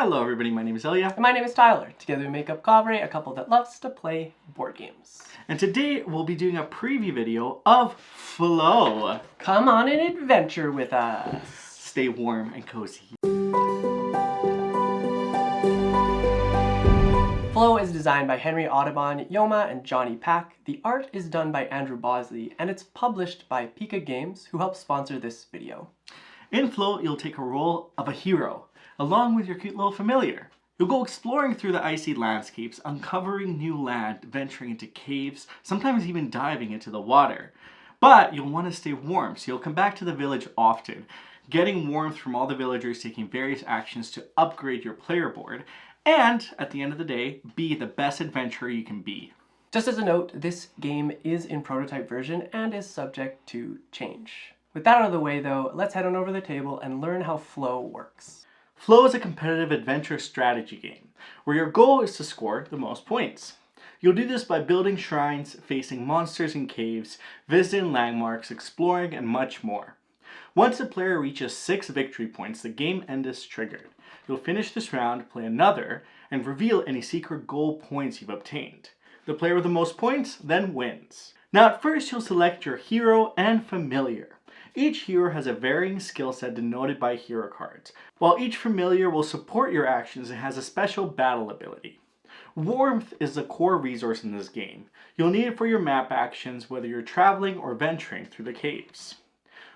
Hello everybody, my name is Ilya. And my name is Tyler. Together we make up Kovray, a couple that loves to play board games. And today we'll be doing a preview video of FLOE. Come on an adventure with us. Stay warm and cozy. FLOE is designed by Henry Audubon, Yoma, and Johnny Pack. The art is done by Andrew Bosley, and it's published by Pika Games, who helped sponsor this video. In FLOE, you'll take a role of a hero, along with your cute little familiar. You'll go exploring through the icy landscapes, uncovering new land, venturing into caves, sometimes even diving into the water. But you'll want to stay warm, so you'll come back to the village often, getting warmth from all the villagers taking various actions to upgrade your player board, and, at the end of the day, be the best adventurer you can be. Just as a note, this game is in prototype version and is subject to change. With that out of the way though, let's head on over to the table and learn how FLOE works. FLOE is a competitive adventure strategy game, where your goal is to score the most points. You'll do this by building shrines, facing monsters in caves, visiting landmarks, exploring, and much more. Once a player reaches 6 victory points, the game end is triggered. You'll finish this round, play another, and reveal any secret goal points you've obtained. The player with the most points then wins. Now at first you'll select your hero and familiar. Each hero has a varying skill set denoted by hero cards, while each familiar will support your actions and has a special battle ability. Warmth is the core resource in this game. You'll need it for your map actions, whether you're traveling or venturing through the caves.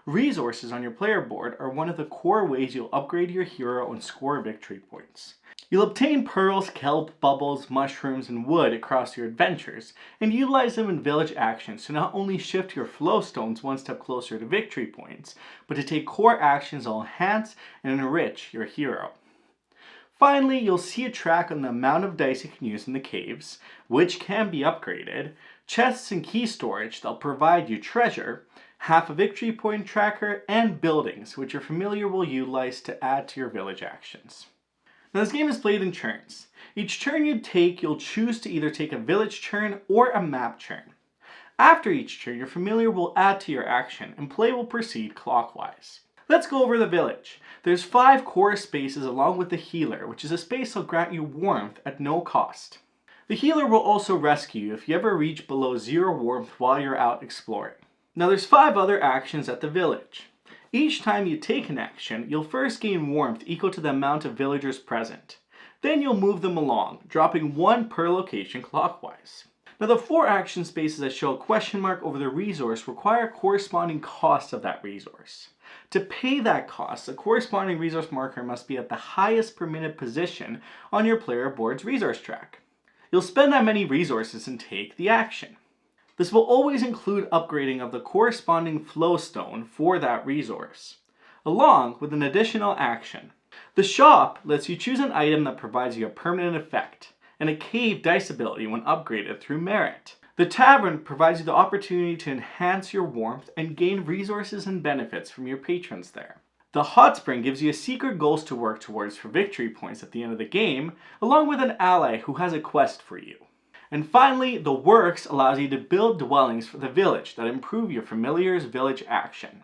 Resources on your player board are one of the core ways you'll upgrade your hero and score victory points. You'll obtain pearls, kelp, bubbles, mushrooms, and wood across your adventures, and utilize them in village actions to not only shift your FLOE stones one step closer to victory points, but to take core actions that will enhance and enrich your hero. Finally, you'll see a track on the amount of dice you can use in the caves, which can be upgraded, chests and key storage that'll provide you treasure, half a victory point tracker, and buildings, which your familiar will utilize to add to your village actions. Now this game is played in turns. Each turn you take, you'll choose to either take a village turn or a map turn. After each turn, your familiar will add to your action, and play will proceed clockwise. Let's go over the village. There's 5 core spaces along with the healer, which is a space that'll grant you warmth at no cost. The healer will also rescue you if you ever reach below 0 warmth while you're out exploring. Now there's 5 other actions at the village. Each time you take an action, you'll first gain warmth equal to the amount of villagers present. Then you'll move them along, dropping 1 per location clockwise. Now the 4 action spaces that show a question mark over the resource require corresponding costs of that resource. To pay that cost, the corresponding resource marker must be at the highest per minute position on your player board's resource track. You'll spend that many resources and take the action. This will always include upgrading of the corresponding FLOE stone for that resource, along with an additional action. The shop lets you choose an item that provides you a permanent effect, and a cave dice ability when upgraded through merit. The tavern provides you the opportunity to enhance your warmth and gain resources and benefits from your patrons there. The hot spring gives you a secret goals to work towards for victory points at the end of the game, along with an ally who has a quest for you. And finally, the works allows you to build dwellings for the village that improve your familiar's village action.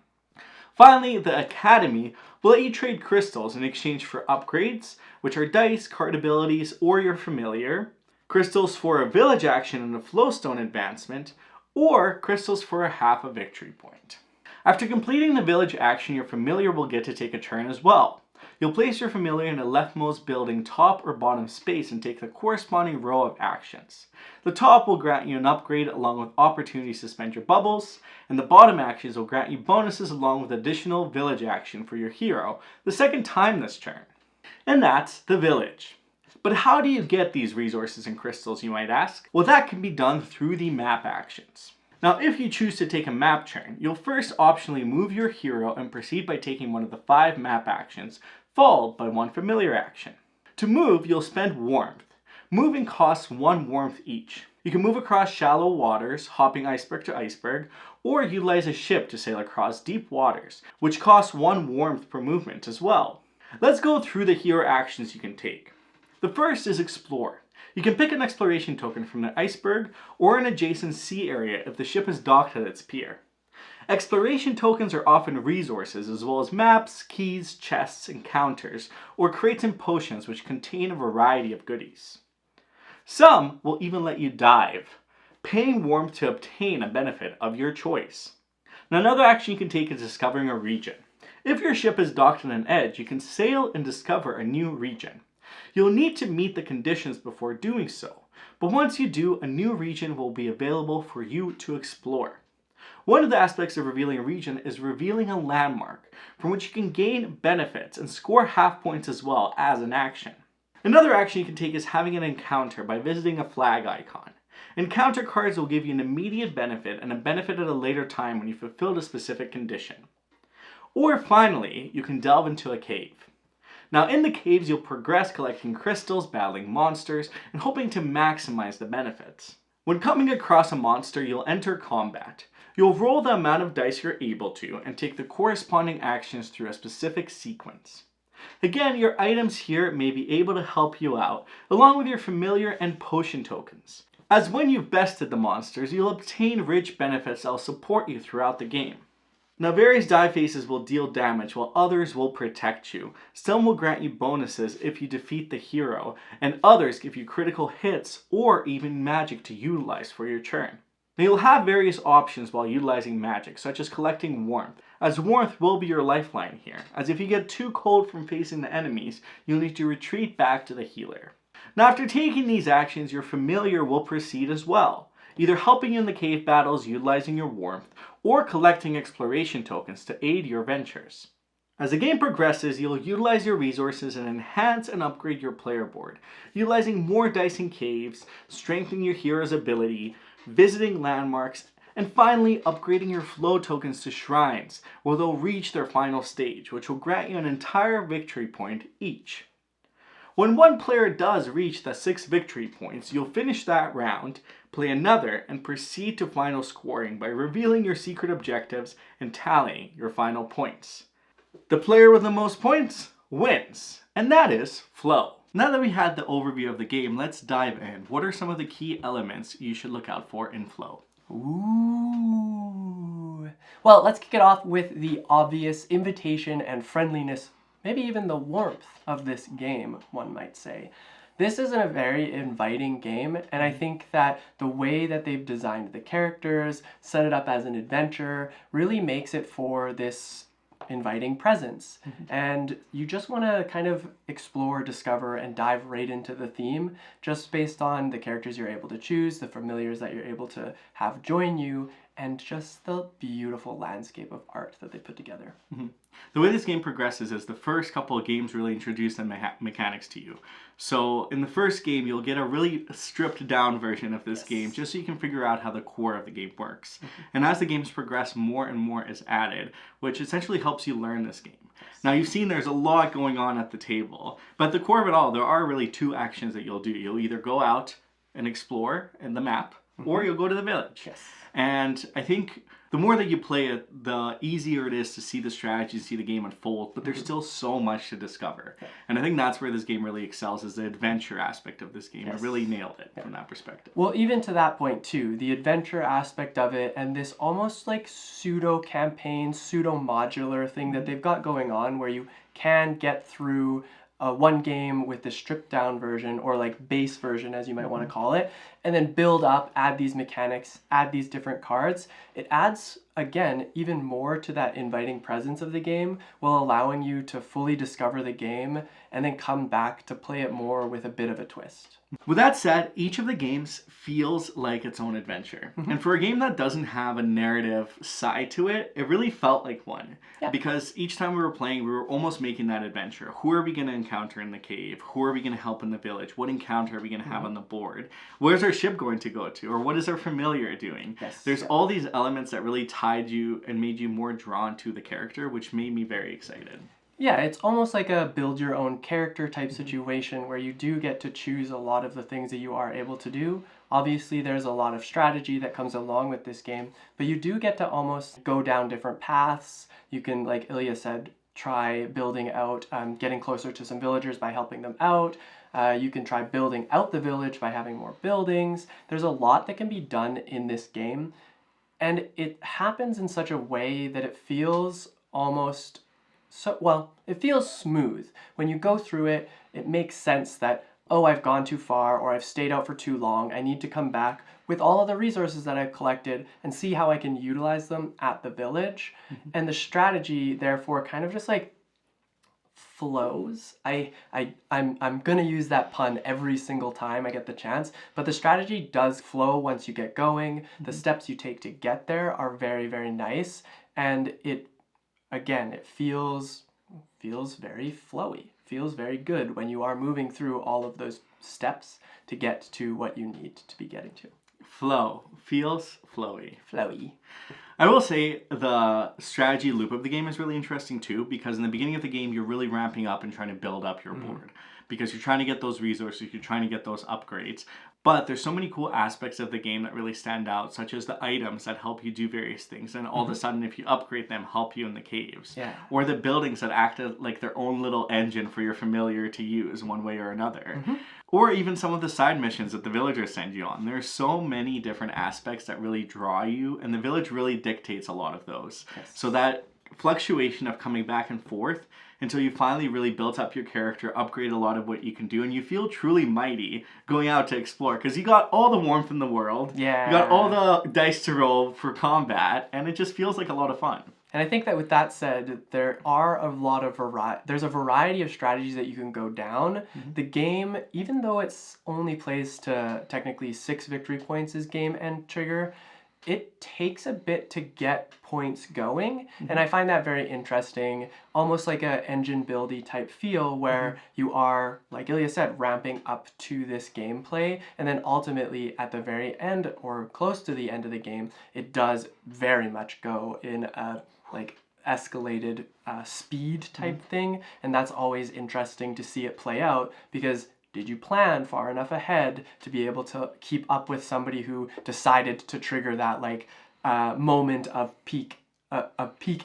Finally, the academy will let you trade crystals in exchange for upgrades, which are dice, card abilities, or your familiar, crystals for a village action and a FLOE stone advancement, or crystals for a half a victory point. After completing the village action, your familiar will get to take a turn as well. You'll place your familiar in the leftmost building top or bottom space and take the corresponding row of actions. The top will grant you an upgrade along with opportunities to spend your bubbles, and the bottom actions will grant you bonuses along with additional village action for your hero the second time this turn. And that's the village. But how do you get these resources and crystals, you might ask? Well, that can be done through the map actions. Now, if you choose to take a map turn, you'll first optionally move your hero and proceed by taking one of the 5 map actions, followed by 1 familiar action. To move, you'll spend warmth. Moving costs 1 warmth each. You can move across shallow waters, hopping iceberg to iceberg, or utilize a ship to sail across deep waters, which costs 1 warmth per movement as well. Let's go through the hero actions you can take. The first is explore. You can pick an exploration token from the iceberg or an adjacent sea area if the ship is docked at its pier. Exploration tokens are often resources as well as maps, keys, chests, encounters, or crates and potions which contain a variety of goodies. Some will even let you dive, paying warmth to obtain a benefit of your choice. Now, another action you can take is discovering a region. If your ship is docked on an edge, you can sail and discover a new region. You'll need to meet the conditions before doing so, but once you do, a new region will be available for you to explore. One of the aspects of revealing a region is revealing a landmark, from which you can gain benefits and score half points as well as an action. Another action you can take is having an encounter by visiting a flag icon. Encounter cards will give you an immediate benefit and a benefit at a later time when you fulfilled a specific condition. Or finally, you can delve into a cave. Now in the caves you'll progress collecting crystals, battling monsters, and hoping to maximize the benefits. When coming across a monster, you'll enter combat. You'll roll the amount of dice you're able to and take the corresponding actions through a specific sequence. Again, your items here may be able to help you out, along with your familiar and potion tokens. As when you've bested the monsters, you'll obtain rich benefits that will support you throughout the game. Now various die phases will deal damage while others will protect you. Some will grant you bonuses if you defeat the hero, and others give you critical hits or even magic to utilize for your turn. Now you'll have various options while utilizing magic, such as collecting warmth, as warmth will be your lifeline here, as if you get too cold from facing the enemies, you'll need to retreat back to the healer. Now after taking these actions, your familiar will proceed as well, either helping you in the cave battles utilizing your warmth, or collecting exploration tokens to aid your ventures. As the game progresses, you'll utilize your resources and enhance and upgrade your player board, utilizing more dice in caves, strengthening your hero's ability, visiting landmarks, and finally upgrading your FLOE tokens to shrines, where they'll reach their final stage, which will grant you an entire victory point each. When one player does reach the 6 victory points, you'll finish that round, play another, and proceed to final scoring by revealing your secret objectives and tallying your final points. The player with the most points wins, and that is FLOE. Now that we had the overview of the game, let's dive in. What are some of the key elements you should look out for in FLOE? Ooh. Well, let's kick it off with the obvious invitation and friendliness, maybe even the warmth of this game, one might say. This is a very inviting game, and I think that the way that they've designed the characters, set it up as an adventure, really makes it for this inviting presence. And you just want to kind of explore, discover, and dive right into the theme just based on the characters you're able to choose, the familiars that you're able to have join you, and just the beautiful landscape of art that they put together. The way this game progresses is the first couple of games really introduce the mechanics to you. So in the first game, you'll get a really stripped down version of this game just so you can figure out how the core of the game works. And as the games progress, more and more is added, which essentially helps you learn this game. Now you've seen there's a lot going on at the table, but at the core of it all, there are really 2 actions that you'll do. You'll either go out and explore in the map, or you'll go to the village. And I think the more that you play it, the easier it is to see the strategy, see the game unfold, but there's still so much to discover. And I think that's where this game really excels, is the adventure aspect of this game. It really nailed it from that perspective. Well, even to that point too, the adventure aspect of it and this almost like pseudo-campaign, pseudo-modular thing that they've got going on where you can get through one game with the stripped down version, or like base version as you might want to call it, and then build up, add these mechanics, add these different cards. It adds, again, even more to that inviting presence of the game, while allowing you to fully discover the game and then come back to play it more with a bit of a twist. With that said, each of the games feels like its own adventure. And for a game that doesn't have a narrative side to it, it really felt like one. Because each time we were playing, we were almost making that adventure. Who are we going to encounter in the cave? Who are we going to help in the village? What encounter are we going to have on the board? Where's our ship going to go to? Or what is our familiar doing? There's all these elements that really tied you and made you more drawn to the character, which made me very excited. Yeah, it's almost like a build your own character type situation where you do get to choose a lot of the things that you are able to do. Obviously, there's a lot of strategy that comes along with this game, but you do get to almost go down different paths. You can, like Ilya said, try building out, getting closer to some villagers by helping them out. You can try building out the village by having more buildings. There's a lot that can be done in this game. And it happens in such a way that it feels almost it feels smooth. When you go through it, it makes sense that, oh, I've gone too far or I've stayed out for too long. I need to come back with all of the resources that I've collected and see how I can utilize them at the village. And the strategy, therefore, kind of just like flows. I'm gonna use that pun every single time I get the chance, but the strategy does flow once you get going. The steps you take to get there are very, very nice, and it feels very flowy, feels very good when you are moving through all of those steps to get to what you need to be getting to. Flow feels flowy. Flowy. I will say the strategy loop of the game is really interesting too, because in the beginning of the game, you're really ramping up and trying to build up your board, because you're trying to get those resources, you're trying to get those upgrades. But there's so many cool aspects of the game that really stand out, such as the items that help you do various things, and all of a sudden, if you upgrade them, help you in the caves. Yeah. Or the buildings that act like their own little engine for your familiar to use one way or another. Or even some of the side missions that the villagers send you on. There's so many different aspects that really draw you, and the village really dictates a lot of those. Yes. So that fluctuation of coming back and forth until you finally really built up your character, upgrade a lot of what you can do, and you feel truly mighty going out to explore, because you got all the warmth in the world, Yeah. you got all the dice to roll for combat, and it just feels like a lot of fun. And I think that with that said, there are a lot of there's a variety of strategies that you can go down. The game, even though it's only plays to technically 6 victory points as game end trigger, it takes a bit to get points going, and I find that very interesting, almost like a engine buildy type feel where you are, like Ilya said, ramping up to this gameplay, and then ultimately at the very end or close to the end of the game, it does very much go in a like escalated speed type thing, and that's always interesting to see it play out, because did you plan far enough ahead to be able to keep up with somebody who decided to trigger that like moment of peak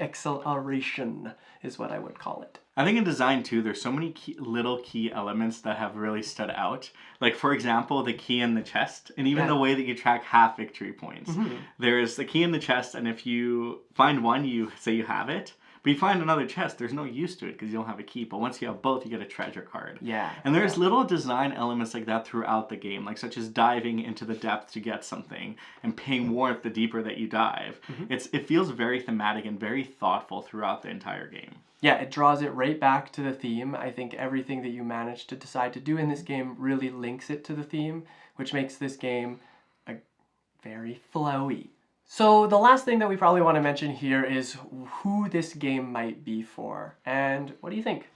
acceleration is what I would call it. I think in design too, there's so many little key elements that have really stood out. Like, for example, the key in the chest, and even the way that you track half victory points. There's the key in the chest, and if you find one, you say you have it. But you find another chest, there's no use to it because you don't have a key. But once you have both, you get a treasure card. Yeah. And there's little design elements like that throughout the game, like such as diving into the depth to get something and paying warmth the deeper that you dive. It feels very thematic and very thoughtful throughout the entire game. Yeah, it draws it right back to the theme. I think everything that you manage to decide to do in this game really links it to the theme, which makes this game very flowy. So the last thing that we probably want to mention here is who this game might be for. And what do you think?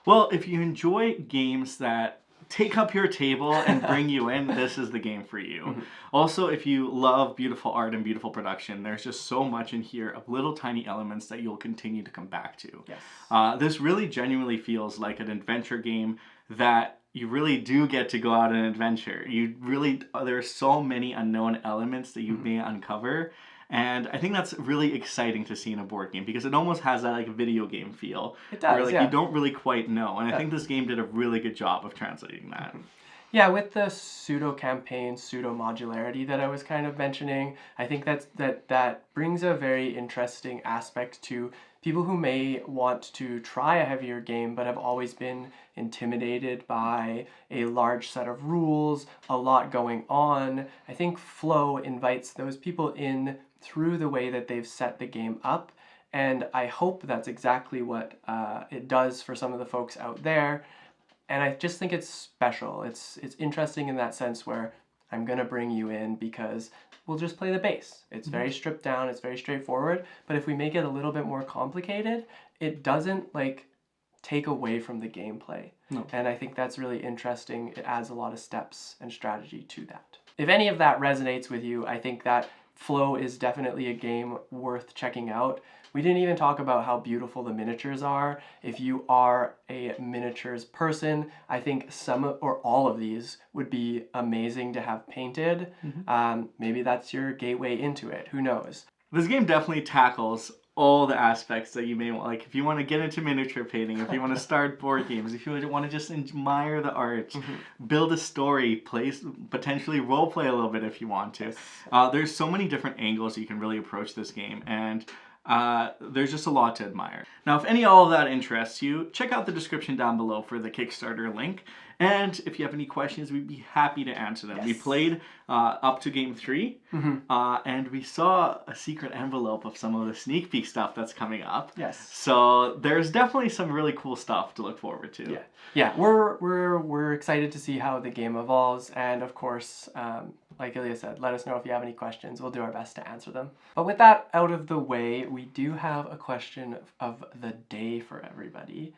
Well, if you enjoy games that take up your table and bring you in, this is the game for you. Also, if you love beautiful art and beautiful production, there's just so much in here of little tiny elements that you'll continue to come back to. Yes. This really genuinely feels like an adventure game that you really do get to go out on an adventure. There are so many unknown elements that you may uncover. And I think that's really exciting to see in a board game, because it almost has that like video game feel. It does, where you don't really quite know. And I think this game did a really good job of translating that. Yeah, with the pseudo-campaign, pseudo-modularity that I was kind of mentioning, I think that brings a very interesting aspect to people who may want to try a heavier game but have always been intimidated by a large set of rules, a lot going on. I think FLOE invites those people in through the way that they've set the game up, and I hope that's exactly what it does for some of the folks out there. And I just think it's special. It's interesting in that sense where I'm going to bring you in because we'll just play the base. It's very stripped down, it's very straightforward, but if we make it a little bit more complicated, it doesn't like take away from the gameplay. No. And I think that's really interesting. It adds a lot of steps and strategy to that. If any of that resonates with you, I think that FLOE is definitely a game worth checking out. We didn't even talk about how beautiful the miniatures are. If you are a miniatures person, I think some or all of these would be amazing to have painted. Maybe that's your gateway into it. Who knows? This game definitely tackles all the aspects that you may want. Like if you want to get into miniature painting, if you want to start board games, if you want to just admire the art, build a story, potentially role play a little bit if you want to. There's so many different angles you can really approach this game, and there's just a lot to admire. Now, if any all of that interests you, check out the description down below for the Kickstarter link. And if you have any questions, we'd be happy to answer them. We played up to game 3, and we saw a secret envelope of some of the sneak peek stuff that's coming up. Yes. So there's definitely some really cool stuff to look forward to. Yeah. We're excited to see how the game evolves, and of course, like Ilya said, let us know if you have any questions. We'll do our best to answer them. But with that out of the way, we do have a question of the day for everybody.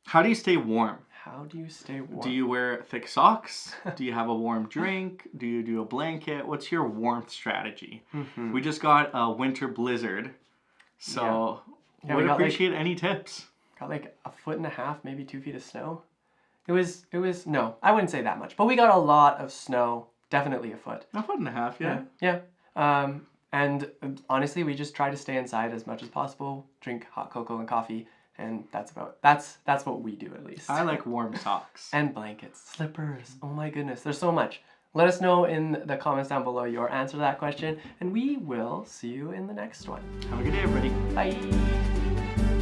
How do you stay warm? How do you stay warm? Do you wear thick socks? Do you have a warm drink? Do you do a blanket? What's your warmth strategy? We just got a winter blizzard, so would appreciate any tips. Got like 1.5 feet, maybe 2 feet of snow. It was no, I wouldn't say that much, but we got a lot of snow. Definitely 1 foot. 1.5 feet, yeah. And honestly, we just try to stay inside as much as possible. Drink hot cocoa and coffee. And that's what we do, at least. I like warm socks. And blankets, slippers. Oh my goodness, there's so much. Let us know in the comments down below your answer to that question, and we will see you in the next one. Have a good day, everybody. Bye.